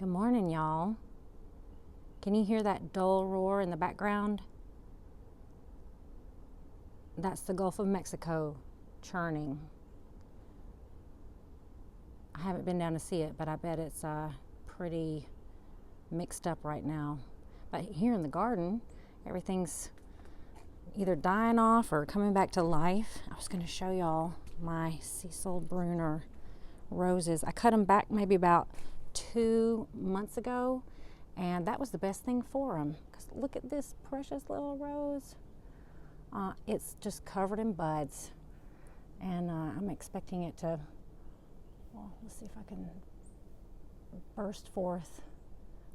Good morning, y'all. Can you hear that dull roar in the background? That's the Gulf of Mexico churning. I haven't been down to see it, but I bet it's pretty mixed up right now. But here in the garden, everything's either dying off or coming back to life. I was going to show y'all my Cecile Brunner roses. I cut them back maybe about 2 months ago, and that was the best thing for them. Because look at this precious little rose. It's just covered in buds, and I'm expecting it to, well, let's see if I can burst forth.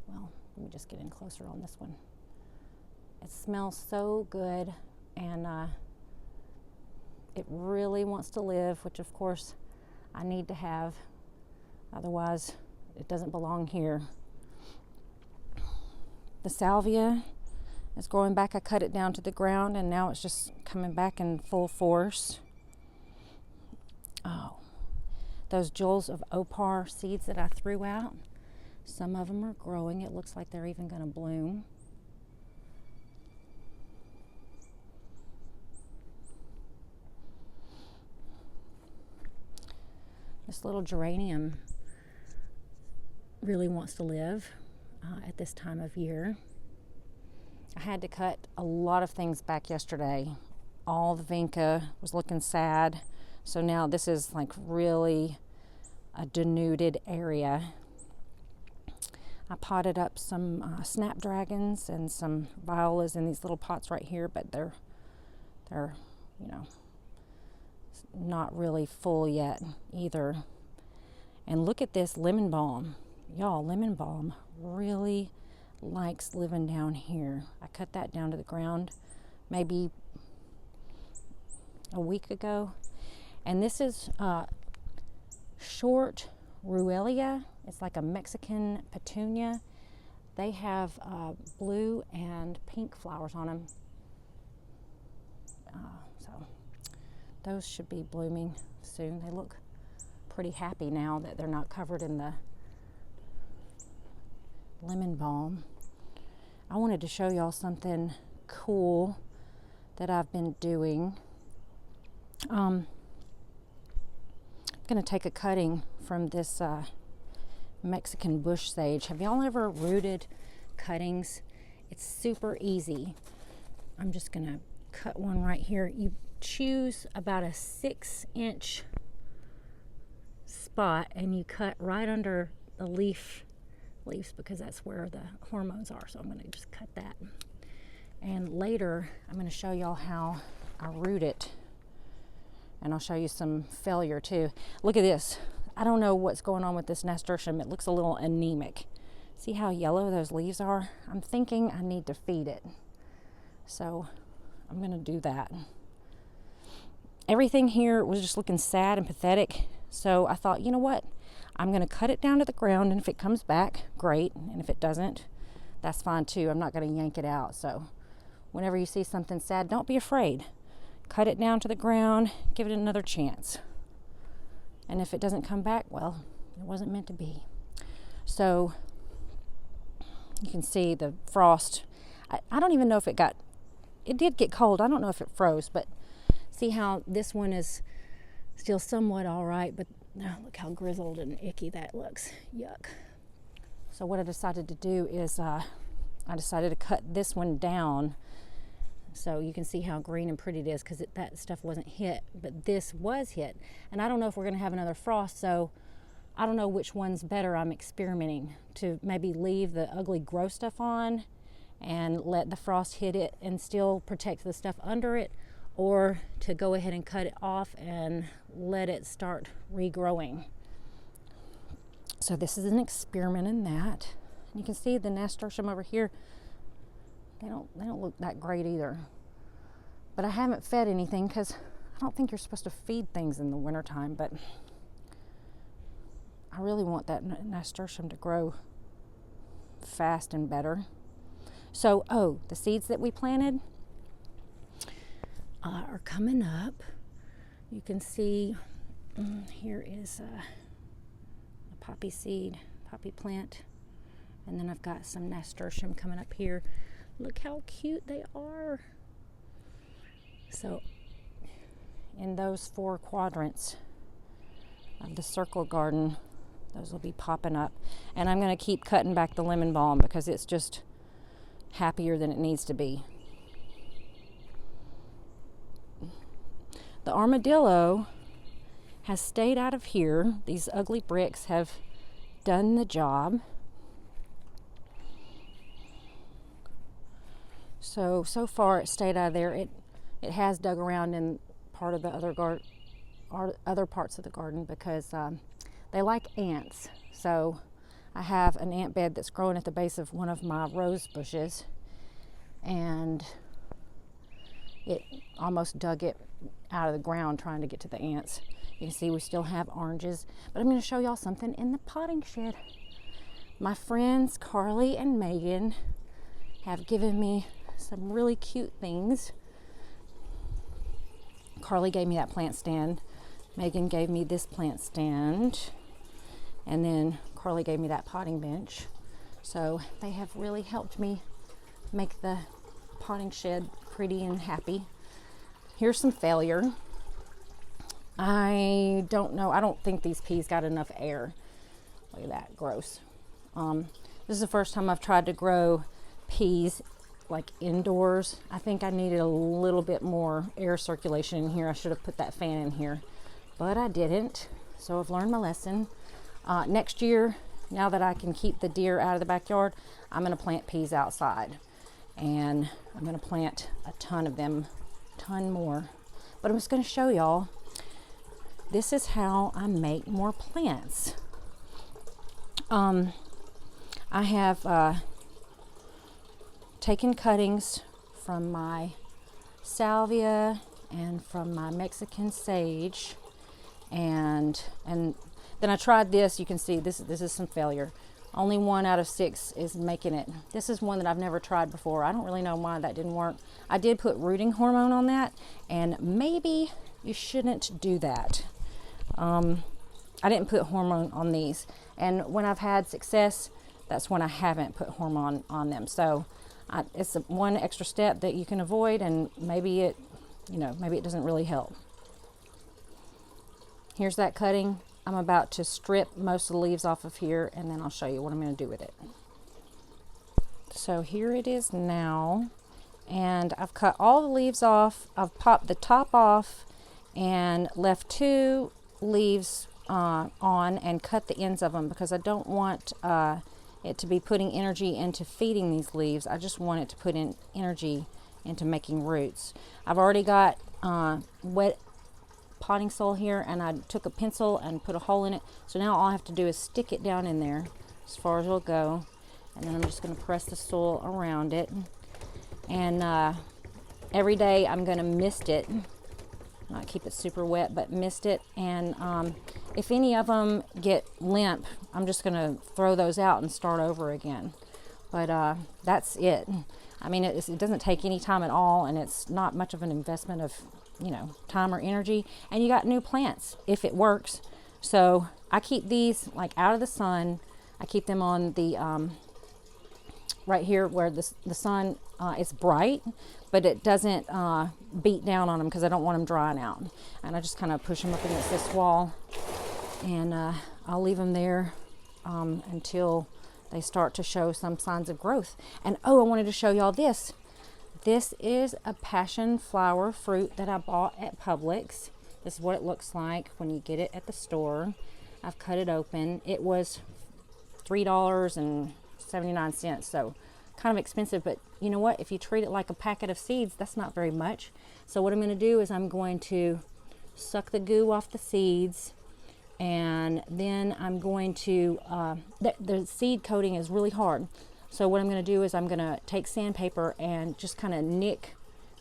Well, let me just get in closer on this one. It smells so good, and it really wants to live, which of course I need to have, otherwise it doesn't belong here. The Salvia is growing back. I cut it down to the ground, and now it's just coming back in full force. Oh, those jewels of opar seeds that I threw out, some of them are growing. It looks like they're even going to bloom. This little geranium really wants to live at this time of year. I had to cut a lot of things back yesterday. All the vinca was looking sad. So now this is like really a denuded area. I potted up some snapdragons and some violas in these little pots right here, but they're not really full yet either. And look at this lemon balm. Y'all, lemon balm really likes living down here. I cut that down to the ground maybe a week ago. And this is short ruellia. It's like a Mexican petunia. They have blue and pink flowers on them. So those should be blooming soon. They look pretty happy now that they're not covered in the lemon balm. I wanted to show y'all something cool that I've been doing. I'm going to take a cutting from this Mexican bush sage. Have y'all ever rooted cuttings? It's super easy. I'm just going to cut one right here. You choose about a 6-inch spot, and you cut right under the leaves, because that's where the hormones are. So I'm going to just cut that. And later I'm going to show y'all how I root it. And I'll show you some failure too. Look at this. I don't know what's going on with this nasturtium. It looks a little anemic. See how yellow those leaves are? I'm thinking I need to feed it. So I'm going to do that. Everything here was just looking sad and pathetic. So I thought, you know what? I'm going to cut it down to the ground, and if it comes back, great. And if it doesn't, that's fine too. I'm not going to yank it out. So whenever you see something sad, don't be afraid. Cut it down to the ground, give it another chance. And if it doesn't come back, well, it wasn't meant to be. So you can see the frost. I don't even know if it did get cold. I don't know if it froze, but see how this one is still somewhat all right, but look how grizzled and icky that looks. Yuck. So what I decided to do is I decided to cut this one down so you can see how green and pretty it is, because that stuff wasn't hit, but this was hit. And I don't know if we're going to have another frost, so I don't know which one's better. I'm experimenting to maybe leave the ugly gross stuff on and let the frost hit it and still protect the stuff under it, or to go ahead and cut it off and let it start regrowing. So this is an experiment in that. You can see the nasturtium over here. They don't look that great either. But I haven't fed anything because I don't think you're supposed to feed things in the wintertime, but I really want that nasturtium to grow fast and better. So, the seeds that we planted are coming up. You can see here is a poppy seed, poppy plant. And then I've got some nasturtium coming up here. Look how cute they are. So in those 4 quadrants of the circle garden, those will be popping up. And I'm going to keep cutting back the lemon balm because it's just happier than it needs to be. The armadillo has stayed out of here. These ugly bricks have done the job. So far it stayed out of there. It has dug around in part of the other parts of the garden because they like ants. So I have an ant bed that's growing at the base of one of my rose bushes, and it almost dug it out of the ground trying to get to the ants. You can see we still have oranges, but I'm going to show y'all something in the potting shed. My friends Carly and Megan have given me some really cute things. Carly gave me that plant stand. Megan gave me this plant stand. And then Carly gave me that potting bench. So they have really helped me make the potting shed pretty and happy. Here's some failure. I don't know. I don't think these peas got enough air. Look at that. Gross. This is the first time I've tried to grow peas like indoors. I think I needed a little bit more air circulation in here. I should have put that fan in here, but I didn't. So I've learned my lesson. Next year, now that I can keep the deer out of the backyard, I'm going to plant peas outside, and I'm going to plant a ton of them, ton more. But I'm just going to show y'all, this is how I make more plants. I have taken cuttings from my Salvia and from my Mexican sage, and then I tried this. You can see this is some failure. Only 1 out of 6 is making it. This is one that I've never tried before. I don't really know why that didn't work. I did put rooting hormone on that, and maybe you shouldn't do that. I didn't put hormone on these, and when I've had success, that's when I haven't put hormone on them. So it's one extra step that you can avoid, and maybe it doesn't really help. Here's that cutting. I'm about to strip most of the leaves off of here, and then I'll show you what I'm going to do with it. So here it is now, and I've cut all the leaves off. I've popped the top off and left 2 leaves on and cut the ends of them because I don't want it to be putting energy into feeding these leaves. I just want it to put in energy into making roots. I've already got wet potting soil here, and I took a pencil and put a hole in it. So now all I have to do is stick it down in there as far as it'll go, and then I'm just going to press the soil around it. And every day I'm going to mist it, not keep it super wet, but mist it. And if any of them get limp, I'm just going to throw those out and start over again. But that's it. I mean, it doesn't take any time at all, and it's not much of an investment of time or energy, and you got new plants if it works. So I keep these like out of the sun. I keep them on the right here where the sun is bright, but it doesn't beat down on them because I don't want them drying out. And I just kind of push them up against this wall, and I'll leave them there until they start to show some signs of growth. And I wanted to show y'all this. This is a passion flower fruit that I bought at Publix. This is what it looks like when you get it at the store. I've cut it open. It was $3.79, so kind of expensive, but you know what? If you treat it like a packet of seeds, that's not very much. So what I'm going to do is I'm going to suck the goo off the seeds, and then I'm going to, the seed coating is really hard. So what I'm going to do is I'm going to take sandpaper and just kind of nick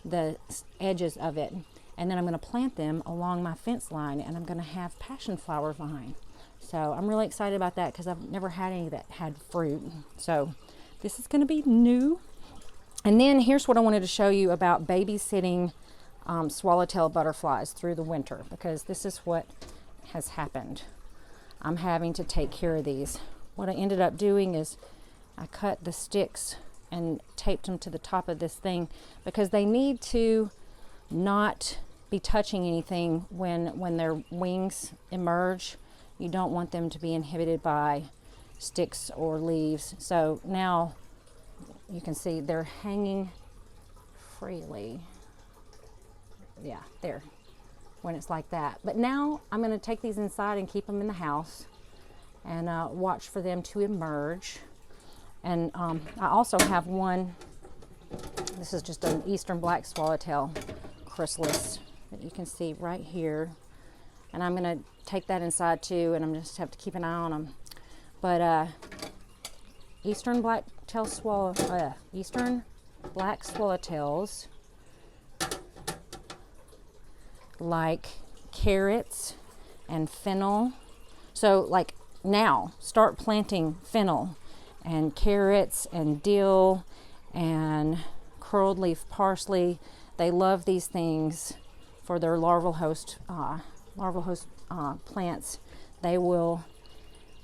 the edges of it. And then I'm going to plant them along my fence line, and I'm going to have passion flower vine. So I'm really excited about that because I've never had any that had fruit. So this is going to be new. And then here's what I wanted to show you about babysitting swallowtail butterflies through the winter, because this is what has happened. I'm having to take care of these. What I ended up doing is I cut the sticks and taped them to the top of this thing because they need to not be touching anything when their wings emerge. You don't want them to be inhibited by sticks or leaves. So now you can see they're hanging freely. Yeah, there, when it's like that. But now I'm going to take these inside and keep them in the house and watch for them to emerge. And I also have one, this is just an eastern black swallowtail chrysalis that you can see right here. And I'm going to take that inside too, and I'm just have to keep an eye on them. But eastern black swallowtails like carrots and fennel. So like now start planting fennel and carrots and dill and curled leaf parsley. They love these things for their larval host plants. They will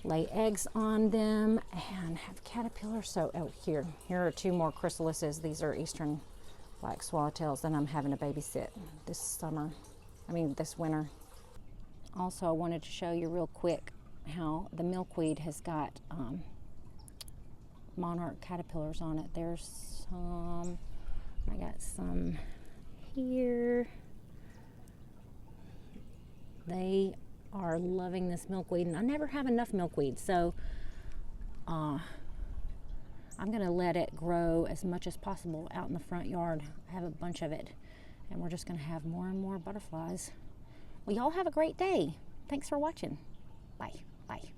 lay eggs on them and have caterpillars. So here are 2 more chrysalises. These are eastern black swallowtails that I'm having to babysit this winter. Also, I wanted to show you real quick how the milkweed has got monarch caterpillars on it. There's some, I got some here. They are loving this milkweed, and I never have enough milkweed, so I'm gonna let it grow as much as possible out in the front yard. I have a bunch of it, and we're just gonna have more and more butterflies. Well, y'all have a great day. Thanks for watching. Bye. Bye.